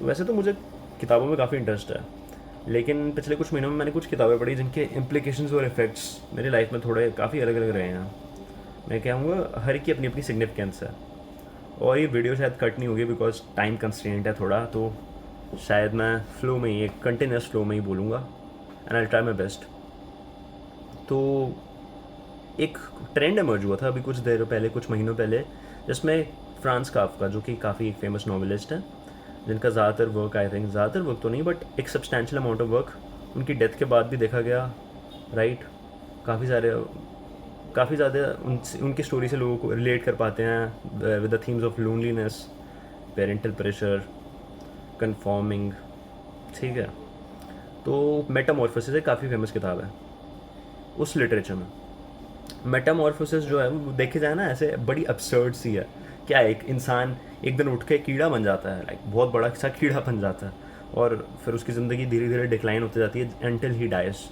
वैसे तो मुझे किताबों में काफ़ी इंटरेस्ट है, लेकिन पिछले कुछ महीनों में मैंने कुछ किताबें पढ़ी जिनके इम्प्लीकेशंस और इफ़ेक्ट्स मेरी लाइफ में थोड़े काफ़ी अलग अलग रहे हैं। मैं कहूँगा हर एक की अपनी अपनी सिग्निफिकेंस है। और ये वीडियो शायद कट नहीं होगी बिकॉज टाइम कंस्ट्रेंट है थोड़ा, तो शायद मैं फ्लो में ही, एक कंटिन्यूस फ्लो में ही बोलूँगा, and I try my best. तो एक ट्रेंड इमर्ज हुआ था अभी कुछ देर पहले, कुछ महीनों पहले, जिसमें फ्रांस काफ्का, जो कि काफ़ी एक फेमस नॉवेलिस्ट है, जिनका ज़्यादातर वर्क, आई थिंक ज़्यादातर वर्क तो नहीं बट एक सब्सटैंशियल अमाउंट ऑफ वर्क उनकी डेथ के बाद भी देखा गया, राइट। काफ़ी सारे, काफ़ी ज़्यादा उनकी स्टोरी से लोगों को रिलेट कर पाते हैं with the themes of loneliness, parental pressure, conforming, ठीक है। तो मेटामॉर्फोसिस एक काफ़ी फेमस किताब है उस लिटरेचर में। मेटामॉर्फोसिस जो है वो देखे जाए ना ऐसे बड़ी absurd सी है। क्या है, एक इंसान एक दिन उठ के कीड़ा बन जाता है, लाइक बहुत बड़ा सा कीड़ा बन जाता है, और फिर उसकी ज़िंदगी धीरे धीरे डिक्लाइन होती जाती है एंटिल ही डाइस।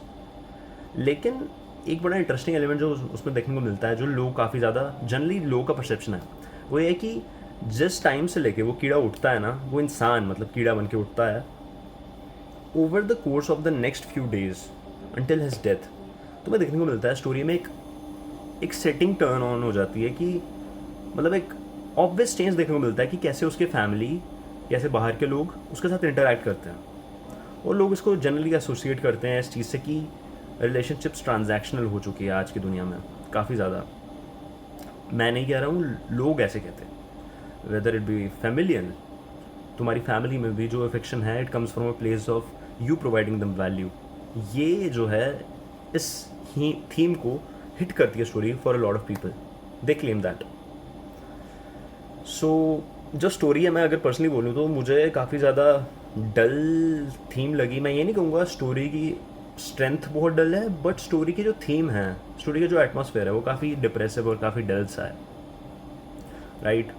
लेकिन एक बड़ा इंटरेस्टिंग एलिमेंट जो उसमें देखने को मिलता है, जो लोग काफ़ी ज़्यादा जनरली लोगों का परसेप्शन है, वो ये है कि जिस टाइम से लेके वो कीड़ा उठता है ना, वो इंसान मतलब कीड़ा बन के उठता है, over the course of the next few days until his death, तुम्हें देखने को मिलता है स्टोरी में एक सेटिंग टर्न ऑन हो जाती है कि मतलब एक ऑब्वियस चेंज देखने को मिलता है कि कैसे उसके फैमिली, कैसे बाहर के लोग उसके साथ इंटरेक्ट करते हैं, और लोग इसको जनरली एसोसिएट करते हैं इस चीज़ से कि रिलेशनशिप्स ट्रांजैक्शनल हो चुकी है आज की दुनिया में काफ़ी ज़्यादा। मैं नहीं कह रहा हूँ, लोग ऐसे कहते हैं, वेदर इट बी फैमिलियल, तुम्हारी फैमिली में भी जो अफेक्शन है it comes from a place of you providing दम वैल्यू। ये जो है इस ही थीम को हिट करती है story for a lot of people, they claim that. So जो स्टोरी है, मैं अगर पर्सनली बोलूँ तो मुझे काफ़ी ज़्यादा डल थीम लगी। मैं ये नहीं कहूँगा स्टोरी की स्ट्रेंथ बहुत डल है, बट स्टोरी की जो थीम है, स्टोरी का जो एटमॉस्फेयर है वो काफ़ी डिप्रेसिव और काफ़ी डल सा है, राइट।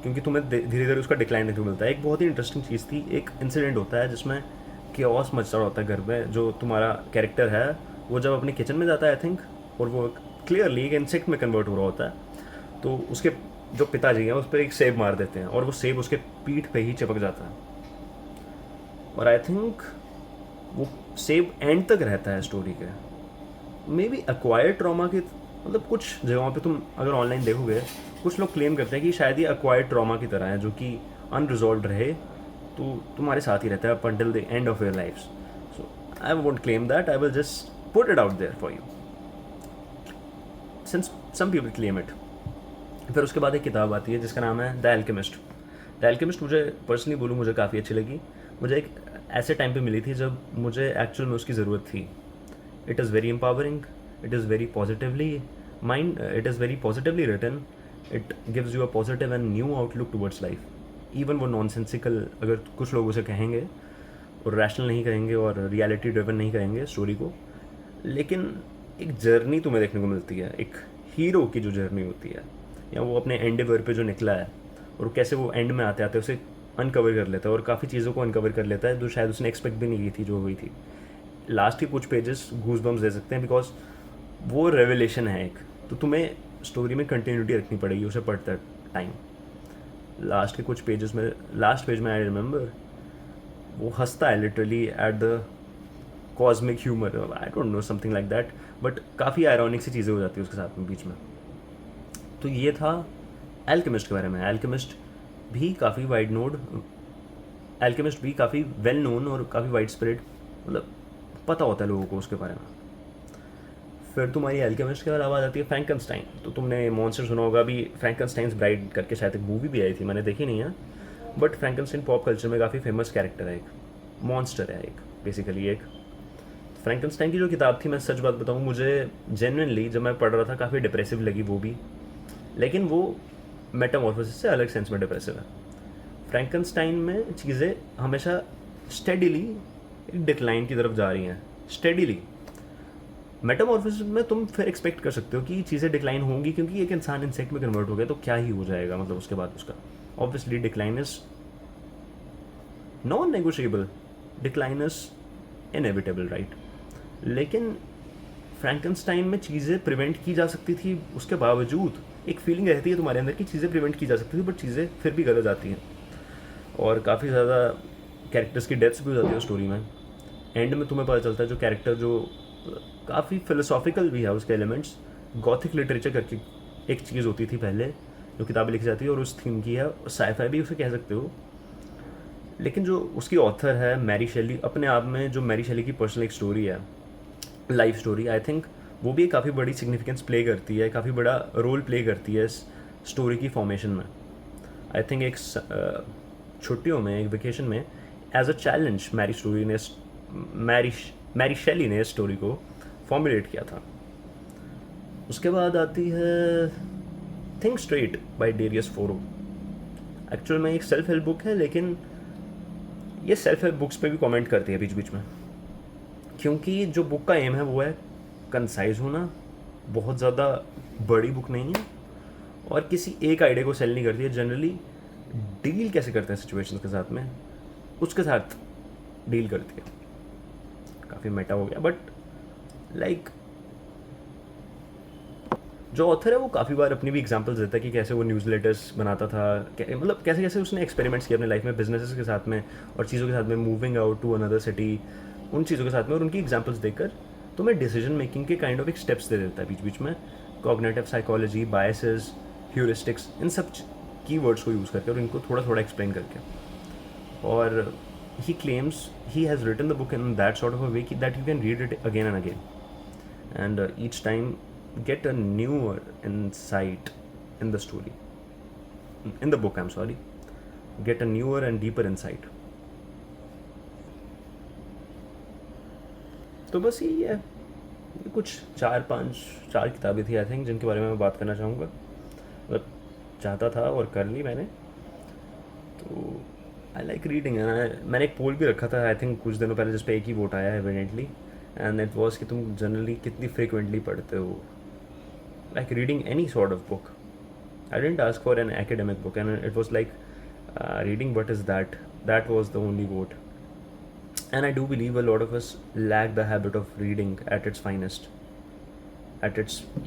क्योंकि तुम्हें धीरे धीरे उसका डिक्लाइन देखने को मिलता है। एक बहुत ही इंटरेस्टिंग चीज़ थी, एक इंसिडेंट होता है जिसमें केओस मच रहा होता है घर में। जो तुम्हारा कैरेक्टर है वो जब अपने किचन में जाता है आई थिंक, और वो क्लियरली एक इंसेक्ट में कन्वर्ट हो रहा होता है, तो उसके जो पिताजी हैं उस पर एक सेब मार देते हैं और वो सेब उसके पीठ पे ही चिपक जाता है, और आई थिंक वो सेब एंड तक रहता है स्टोरी के। मे बी अक्वायर्ड ट्रॉमा के, मतलब कुछ जगहों पे तुम अगर ऑनलाइन देखोगे, कुछ लोग क्लेम करते हैं कि शायद ये अक्वायर्ड ट्रॉमा की तरह है, जो कि अनरिजॉल्व रहे तो तुम्हारे साथ ही रहता है up until the end of your life. So I won't claim that, I will just put it out there for you since some people claim it. फिर उसके बाद एक किताब आती है जिसका नाम है द एल्केमिस्ट। द एल्केमिस्ट मुझे पर्सनली बोलूँ मुझे काफ़ी अच्छी लगी। मुझे एक ऐसे टाइम पे मिली थी जब मुझे एक्चुअल में उसकी ज़रूरत थी। It is very empowering, it is very positively it is very positively written, it gives you a positive and new outlook towards life. Even वो नॉनसेंसिकल अगर कुछ लोग उसे कहेंगे और रैशनल नहीं कहेंगे और रियलिटी ड्रिवन नहीं कहेंगे स्टोरी को, लेकिन एक जर्नी तुम्हें देखने को मिलती है, एक हीरो की जो जर्नी होती है, या वो अपने एंडेवर पे जो निकला है और कैसे वो एंड में आते आते उसे अनकवर कर लेता है और काफ़ी चीज़ों को अनकवर कर लेता है जो शायद उसने एक्सपेक्ट भी नहीं की थी जो हुई थी। लास्ट के कुछ पेजेस गूज बम्स दे सकते हैं बिकॉज वो रेवलेशन है एक, तो तुम्हें स्टोरी में कंटिन्यूटी रखनी पड़ेगी उसे पढ़ते टाइम। लास्ट के कुछ पेजेस में, लास्ट पेज में आई रिमेंबर वो हंसता है literally at the cosmic humour, I don't know something like that, but काफ़ी आयरॉनिक सी चीज़ें हो जाती है उसके साथ में बीच में। तो ये था एल्केमिस्ट के बारे में। एल्केमिस्ट भी काफ़ी वाइड नोड, एल्केमिस्ट भी काफ़ी वेल नोन और काफ़ी वाइड स्प्रेड, मतलब पता होता है लोगों को उसके बारे में। फिर तुम्हारी एल्केमिस्ट के अलावा आ जाती है फ्रैंकनस्टाइन। तो तुमने मॉन्स्टर सुना होगा भी, फ्रैंकनस्टाइन्स ब्राइड करके शायद एक मूवी भी आई थी, मैंने देखी नहीं है, बट फ्रैंकनस्टाइन पॉप कल्चर में काफ़ी फेमस कैरेक्टर है, एक मॉन्स्टर है, एक बेसिकली एक। फ्रैंकनस्टाइन की जो किताब थी, मैं सच बात बताऊँ, मुझे जेन्युइनली जब मैं पढ़ रहा था काफ़ी डिप्रेसिव लगी वो भी, लेकिन वो मेटामॉर्फोसिस से अलग सेंस में डिप्रेसिव है। फ्रैंकनस्टाइन में चीज़ें हमेशा स्टेडिली एक डिक्लाइन की तरफ जा रही हैं, स्टेडिली। मेटामॉर्फोसिस में तुम फिर एक्सपेक्ट कर सकते हो कि चीज़ें डिक्लाइन होंगी क्योंकि एक इंसान इंसेक्ट में कन्वर्ट हो गया तो क्या ही हो जाएगा, मतलब उसके बाद उसका obviously decline is non negotiable, decline is inevitable, right. लेकिन फ्रैंकनस्टाइन में चीज़ें प्रिवेंट की जा सकती थी, उसके बावजूद एक फीलिंग रहती है तुम्हारे अंदर कि चीज़ें प्रिवेंट की जा सकती थी, बट चीज़ें फिर भी गलत आती हैं और काफ़ी ज़्यादा कैरेक्टर्स की डेथ्स भी हो जाती है स्टोरी में। एंड में तुम्हें पता चलता है जो कैरेक्टर जो काफ़ी फिलोसॉफिकल भी है, उसके एलिमेंट्स गॉथिक लिटरेचर करके एक चीज़ होती थी पहले, जो किताबें लिखी जाती है और उस थीम की है, साइफाई भी उसे कह सकते हो। लेकिन जो उसकी ऑथर है मैरी शेली, अपने आप में जो मैरी शेली की पर्सनल एक स्टोरी है, लाइफ स्टोरी, आई थिंक वो भी काफ़ी बड़ी सिग्निफिकेंस प्ले करती है, काफ़ी बड़ा रोल प्ले करती है इस स्टोरी की फॉर्मेशन में। आई थिंक एक छुट्टियों में, एक वेकेशन में, as a challenge Mary Shelley ने इस स्टोरी को फॉर्मुलेट किया था। उसके बाद आती है थिंक स्ट्रेट बाय डेरियस फोरो। एक्चुअल में एक सेल्फ हेल्प बुक है, लेकिन ये सेल्फ हेल्प बुक्स पे भी कमेंट करती है बीच बीच में, क्योंकि जो बुक का एम है वो है कंसाइज होना, बहुत ज़्यादा बड़ी बुक नहीं है, और किसी एक आइडिया को सेल नहीं करती है। जनरली डील कैसे करते हैं सिचुएशंस के साथ में, उसके साथ डील करती है। काफ़ी मेटा हो गया, बट लाइक जो ऑथर है वो काफ़ी बार अपनी भी एग्जांपल्स देता है कि कैसे वो न्यूज़ लेटर्स बनाता था, मतलब कैसे कैसे उसने एक्सपेरिमेंट्स किए अपने लाइफ में बिजनेसेस के साथ में और चीज़ों के साथ में, moving out to another city, उन चीज़ों के साथ में, और उनकी एग्जांपल्स देखकर तुम्हें डिसीजन मेकिंग के काइंड ऑफ एक स्टेप्स दे देता है बीच बीच में, कॉग्निटिव साइकोलॉजी, बायसेस, ह्यूरिस्टिक्स, इन सब कीवर्ड्स को यूज़ करके और इनको थोड़ा थोड़ा एक्सप्लेन करके। और he claims he has written the book in that sort of a way that you can read it again and again, and each time get a newer insight in the story, in the book, I'm sorry, get a newer and deeper insight. तो बस यही है, ये कुछ चार किताबें थी I think जिनके बारे में मैं बात करना चाहूँगा, मतलब चाहता था और कर ली मैंने। तो आई लाइक रीडिंग। मैंने एक पोल भी रखा था आई थिंक कुछ दिनों पहले, जिस पे एक ही वोट आया है एविडेंटली, एंड इट वॉज कि तुम जनरली कितनी फ्रिक्वेंटली पढ़ते हो, like reading any sort of book. I didn't ask for an academic book, and it was like reading what is that was the only vote. And I do believe a lot of us lack the habit of reading at its finest,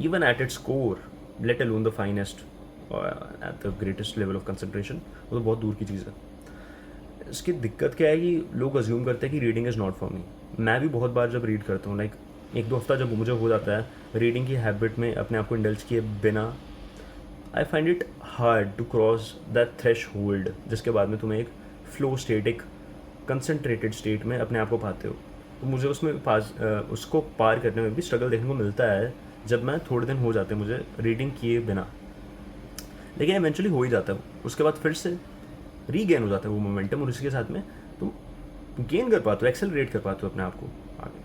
even at its core, let alone the finest or at the greatest level of concentration. वो तो बहुत दूर की चीज़ है। इसकी दिक्कत क्या है कि लोग अज्यूम करते हैं कि reading is not for me. मैं भी बहुत बार जब रीड करता हूँ, लाइक एक दो हफ्ता जब मुझे हो जाता है रीडिंग की हैबिट में अपने आप को इंडल्ज किए बिना, I find it hard to cross that threshold, जिसके बाद में तुम्हें एक फ्लो स्टेट, एक कंसनट्रेटेड स्टेट में अपने आप को पाते हो। तो मुझे उसमें उसको पार करने में भी स्ट्रगल देखने को मिलता है जब मैं थोड़े दिन हो जाते हैं मुझे रीडिंग किए बिना, लेकिन इवेंचुअली हो ही जाता है। उसके बाद फिर से रीगेन हो जाता है वो मोमेंटम, और इसके साथ में तुम गेन कर पाते हो, एक्सेलरेट कर पाते हो अपने आप को आगे।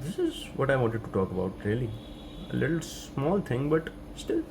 This is what I wanted to talk about, really a little small thing but still